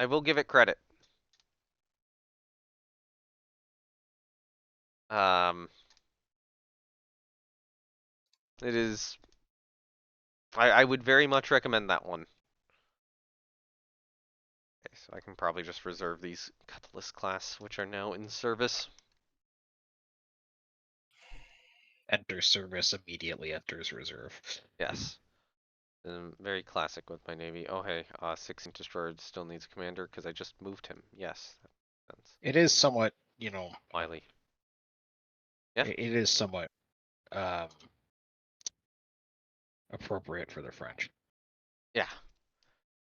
will give it credit. Um, it is. I would very much recommend that one. Okay, so I can probably just reserve these Cutlass class, which are now in service. Enter service, immediately enters reserve. Yes. Very classic with my Navy. Oh hey, 6-inch destroyer still needs a commander because I just moved him. Yes. That's It is somewhat, wily. Yeah. it is somewhat appropriate for the French. Yeah.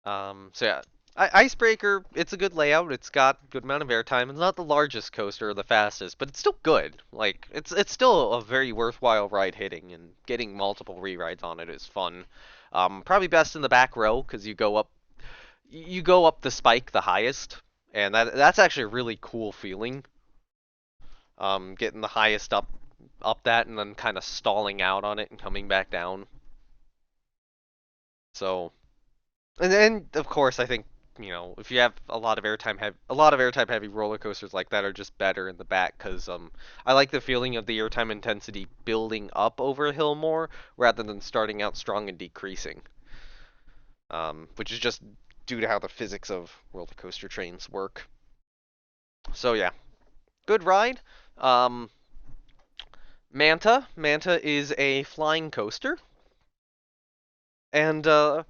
So yeah, Icebreaker, it's a good layout. It's got a good amount of airtime. It's not the largest coaster or the fastest, but it's still good. Like it's still a very worthwhile ride hitting, and getting multiple re-rides on it is fun. Probably best in the back row because you go up the spike the highest, and that's actually a really cool feeling. Getting the highest up that and then kind of stalling out on it and coming back down. So. And then, of course, I think, if you have a lot of airtime heavy roller coasters like that are just better in the back because I like the feeling of the airtime intensity building up over a hill more rather than starting out strong and decreasing. Which is just due to how the physics of roller coaster trains work. So yeah, good ride. Manta is a flying coaster, and I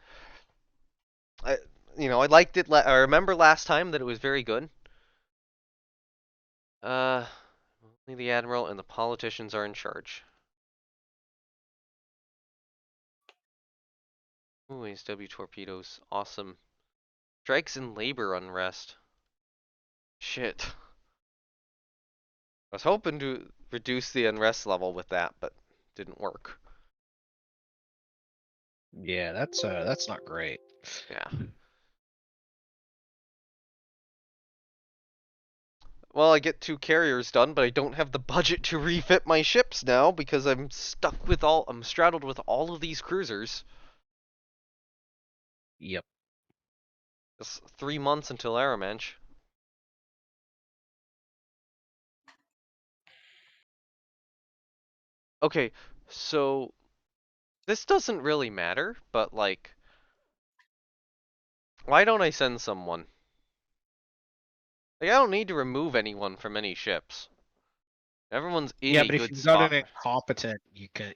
I liked it. I remember last time that it was very good. Only the admiral and the politicians are in charge. Ooh, ASW torpedoes, awesome. Strikes and labor unrest. Shit. I was hoping to reduce the unrest level with that, but didn't work. Yeah, that's not great. Yeah. Well, I get 2 carriers done, but I don't have the budget to refit my ships now because I'm straddled with all of these cruisers. Yep. It's 3 months until Aramench. Okay, so this doesn't really matter, but like, why don't I send someone? Like, I don't need to remove anyone from any ships. Everyone's in Yeah, a but if good you've got spot. an incompetent, you can.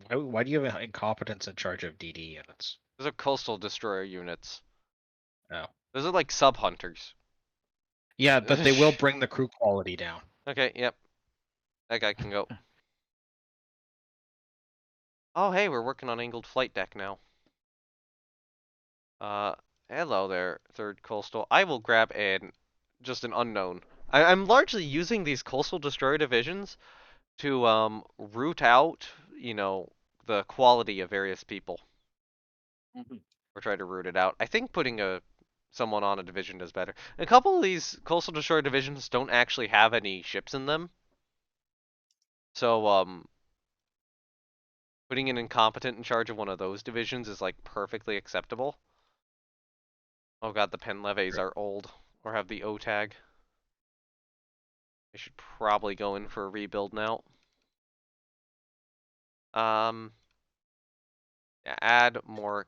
Why do you have an incompetence in charge of DD units? Those are coastal destroyer units. Oh. Those are like sub hunters. Yeah, but they will bring the crew quality down. Okay, yep. That guy can go. Oh, hey, we're working on angled flight deck now. Hello there, third coastal. I will grab just an unknown. I'm largely using these coastal destroyer divisions to root out, the quality of various people. Or try to root it out. I think putting someone on a division does better. A couple of these coastal destroyer divisions don't actually have any ships in them. So putting an incompetent in charge of one of those divisions is like perfectly acceptable. Oh god, the pen leves are old or have the O tag. I should probably go in for a rebuild now. Yeah, add more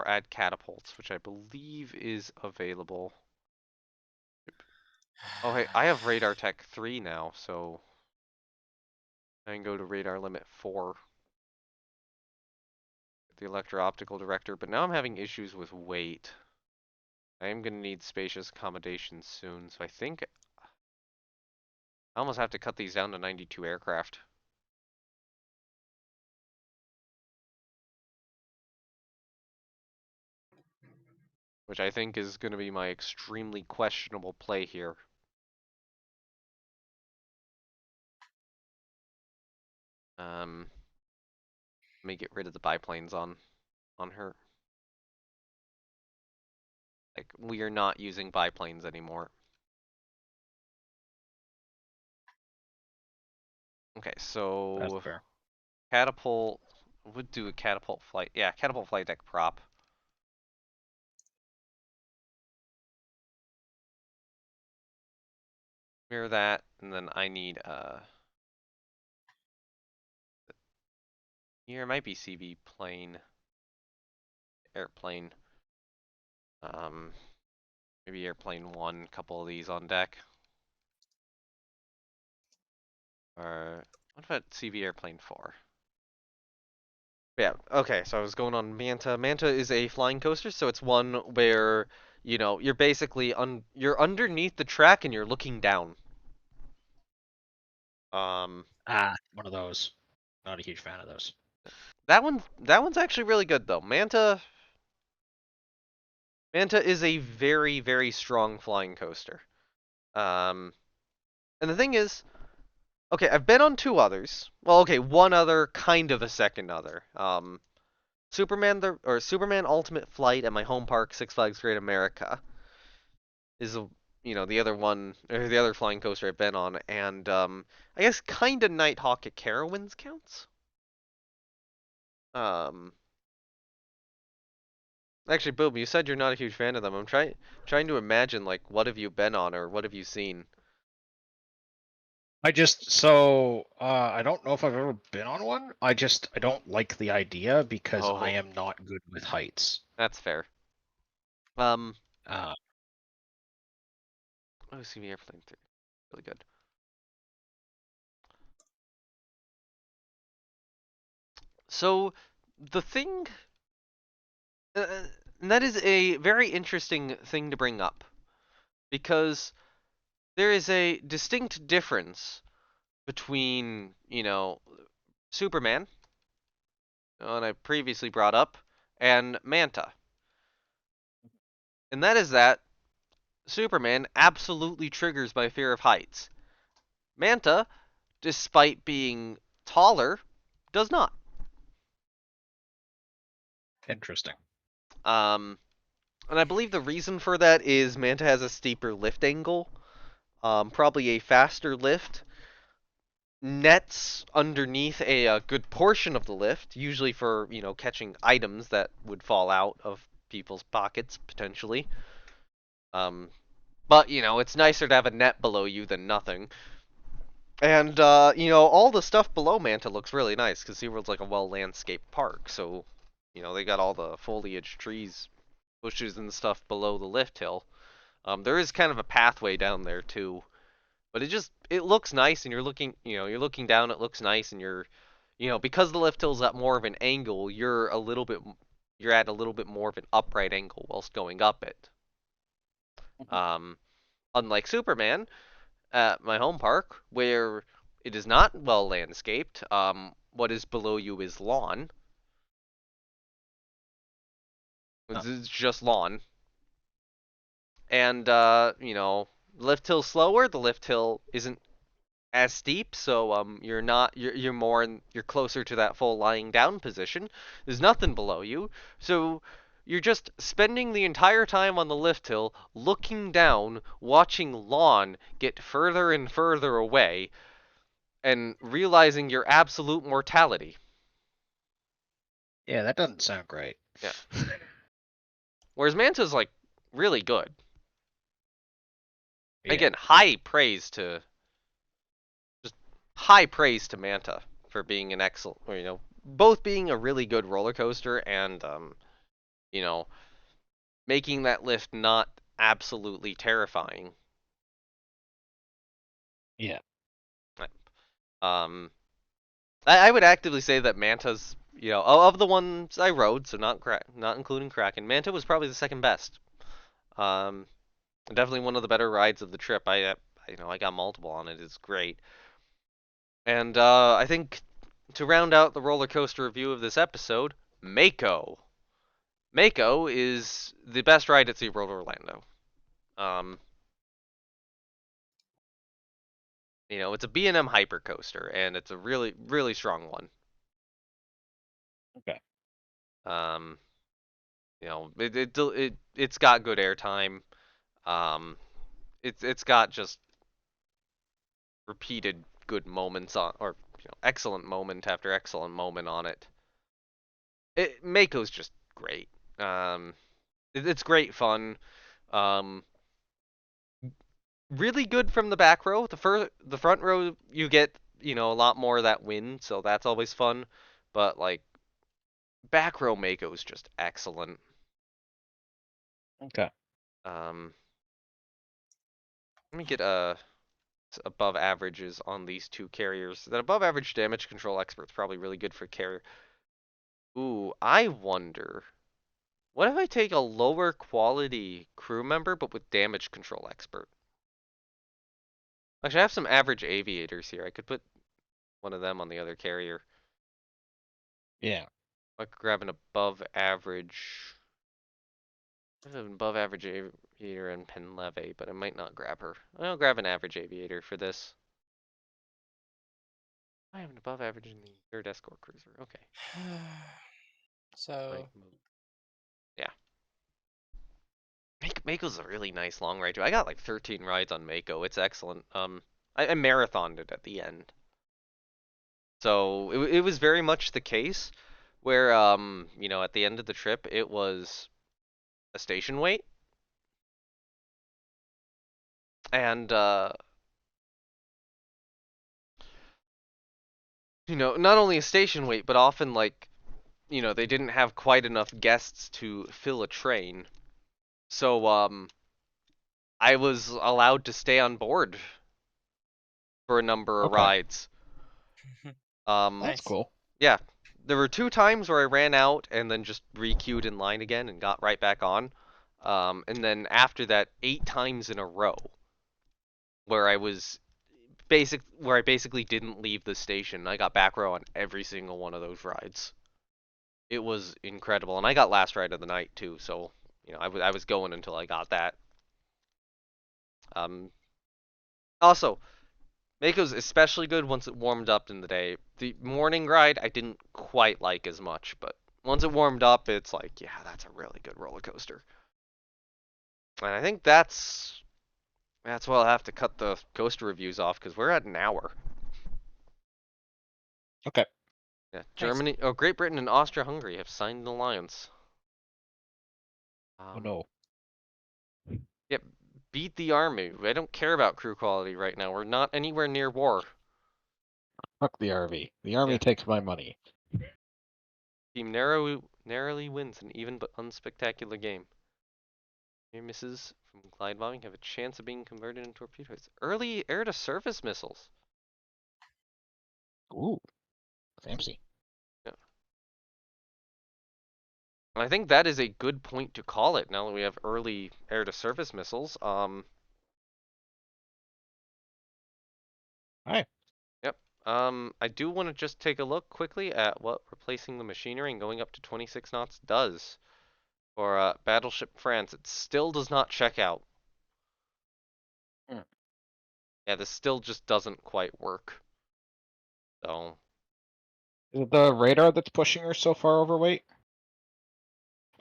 add catapults, which I believe is available. Oh hey, I have radar tech 3 now, so I can go to radar limit 4. The electro-optical director, but now I'm having issues with weight. I am going to need spacious accommodations soon, so I think I almost have to cut these down to 92 aircraft. Which I think is going to be my extremely questionable play here. Let me get rid of the biplanes on her. Like, we are not using biplanes anymore. Okay, That's so fair. catapult would do a catapult flight. Yeah, catapult flight deck prop. Mirror that, and then I need here might be CV plane, airplane. Maybe airplane 1, couple of these on deck. Or what about CV airplane 4? Yeah, okay, so I was going on Manta. Manta is a flying coaster, so it's one where, you're basically you're underneath the track and you're looking down. One of those. Not a huge fan of those. That one's actually really good though. Manta is a very, very strong flying coaster. And the thing is, okay, I've been on 2 others. Well, okay, one other, kind of a second other. Superman Ultimate Flight at my home park, Six Flags Great America, is the other one, or the other flying coaster I've been on, and I guess kind of Nighthawk at Carowinds counts. Um, Actually, Boom, you said you're not a huge fan of them. I'm trying to imagine, like, what have you been on or what have you seen? I don't know if I've ever been on one. I don't like the idea because I Oh, am not good with heights. that's fair. Uh, Oh, see me airplane 3. Really good. So, the thing, and that is a very interesting thing to bring up because there is a distinct difference between, Superman, and I previously brought up, and Manta. And that is that Superman absolutely triggers my fear of heights. Manta, despite being taller, does not. Interesting. And I believe the reason for that is Manta has a steeper lift angle, probably a faster lift, nets underneath a good portion of the lift, usually for, catching items that would fall out of people's pockets, potentially. Um, but, it's nicer to have a net below you than nothing. And, all the stuff below Manta looks really nice, because SeaWorld's like a well-landscaped park, so, they got all the foliage, trees, bushes, and stuff below the lift hill. There is kind of a pathway down there, too. But it looks nice, and you're looking down, it looks nice, and because the lift hill's at more of an angle, you're at a little bit more of an upright angle whilst going up it. Um, Unlike Superman, at my home park, where it is not well landscaped, what is below you is lawn. It's just lawn. And, lift hill slower, the lift hill isn't as steep, so you're closer to that full lying down position. There's nothing below you, so you're just spending the entire time on the lift hill, looking down, watching lawn get further and further away, and realizing your absolute mortality. Yeah, that doesn't sound great. Yeah. Whereas Manta's like really good. Yeah. Again, high praise to Manta for being an excellent, or, both being a really good roller coaster and, you know, making that lift not absolutely terrifying. Yeah. Um, I would actively say that Manta's, of the ones I rode, so not including Kraken, Manta was probably the second best. Um, Definitely one of the better rides of the trip. I got multiple on it. It's great. And I think to round out the roller coaster review of this episode, Mako. Mako is the best ride at SeaWorld Orlando. Um, it's a B&M hyper coaster, and it's a really, really strong one. Okay. It's got good airtime. It's got just repeated good moments or excellent moment after excellent moment on it. Mako's just great. It's great fun. Um, really good from the back row. The front row, you get a lot more of that wind, so that's always fun. But like back row Mako's just excellent. Okay. Let me get above averages on these two carriers. That above average damage control expert's probably really good for carrier. Ooh, I wonder. What if I take a lower quality crew member but with damage control expert? Actually, I have some average aviators here. I could put one of them on the other carrier. Yeah. I could grab an above average. I have an above average aviator and Penleve, but I might not grab her. I'll grab an average aviator for this. I have an above average in the third escort cruiser. Okay. So, Yeah. Mako's a really nice long ride too. I got like 13 rides on Mako. It's excellent. I marathoned it at the end. So it was very much the case where at the end of the trip it was a station wait. And not only a station wait, but often like, they didn't have quite enough guests to fill a train. So I was allowed to stay on board for a number of Okay. rides. That's Nice. cool. Yeah. There were 2 times where I ran out and then just re-queued in line again and got right back on. And then after that, 8 times in a row where I basically didn't leave the station. I got back row on every single one of those rides. It was incredible, and I got last ride of the night too. So I was going until I got that. Also, Mako's especially good once it warmed up in the day. The morning ride I didn't quite like as much, but once it warmed up, it's like, yeah, that's a really good roller coaster. And I think that's why I'll have to cut the coaster reviews off because we're at an hour. Okay. Yeah, Germany, Great Britain and Austria-Hungary have signed an alliance. Oh no. Yep, beat the army. I don't care about crew quality right now. We're not anywhere near war. Fuck the RV. The army Yeah. takes my money. Team narrowly wins an even but unspectacular game. Near misses from glide bombing have a chance of being converted into torpedoes. Early air-to-surface missiles. Ooh. Fancy. Yeah. I think that is a good point to call it now that we have early air-to-surface missiles. Alright. Yep. I do want to just take a look quickly at what replacing the machinery and going up to 26 knots does for Battleship France. It still does not check out. Yeah, this still just doesn't quite work. So, Is it the radar that's pushing her so far overweight?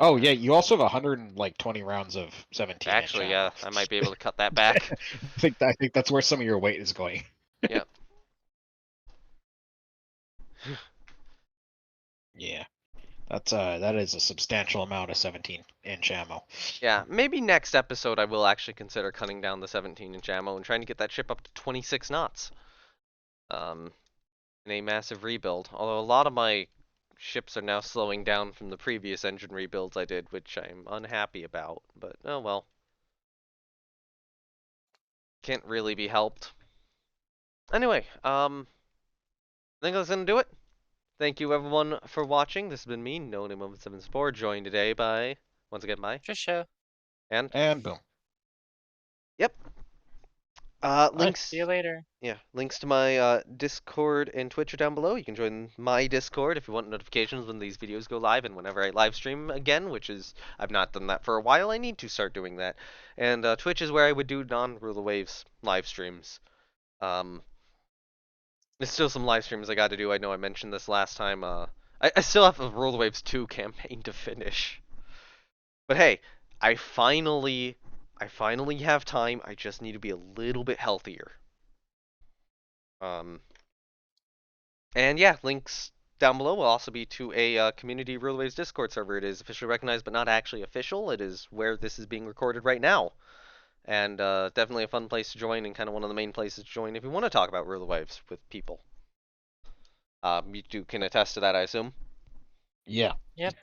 Oh yeah, you also have 120 rounds of 17 actually, inch yeah, ammo. I might be able to cut that back. I think that's where some of your weight is going. Yep. Yeah. That is a substantial amount of 17-inch ammo. Yeah, maybe next episode I will actually consider cutting down the 17-inch ammo and trying to get that ship up to 26 knots. In a massive rebuild. Although a lot of my ships are now slowing down from the previous engine rebuilds I did, which I'm unhappy about. But oh well. Can't really be helped. Anyway, I think that's gonna do it. Thank you everyone for watching. This has been me, NoName174, joined today by, once again, by Trisha. and boom. yep. Alright. Links. See you later. Yeah, links to my Discord and Twitch are down below. You can join my Discord if you want notifications when these videos go live and whenever I live stream again, which is, I've not done that for a while. I need to start doing that. And Twitch is where I would do non-Rule of Waves live streams. There's still some live streams I got to do. I know I mentioned this last time. I still have a Rule of Waves 2 campaign to finish. But hey, I finally have time. I just need to be a little bit healthier. And yeah, links down below will also be to a community Rule of Waves Discord server. It is officially recognized, but not actually official. It is where this is being recorded right now. And definitely a fun place to join and kind of one of the main places to join if you want to talk about Rule of Waves with people. You two can attest to that, I assume? Yeah. Yep.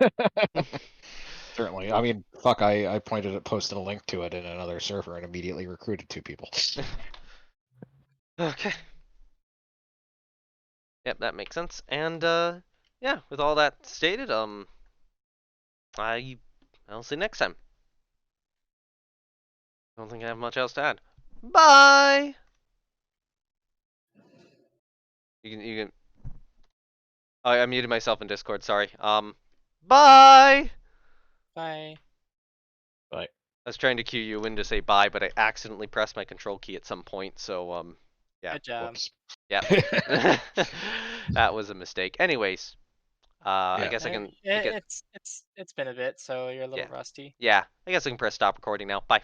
Certainly. I mean, fuck, I posted a link to it in another server and immediately recruited 2 people. Okay. Yep, that makes sense. And yeah, with all that stated, I'll see you next time. I don't think I have much else to add. Bye. You can. Oh, I muted myself in Discord. Sorry. Bye. Bye. Bye. I was trying to cue you in to say bye, but I accidentally pressed my control key at some point. So yeah. Good job. Whoops. Yeah. That was a mistake. Anyways, I guess I can. It's been a bit, so you're a little Yeah. rusty. Yeah, I guess I can press stop recording now. Bye.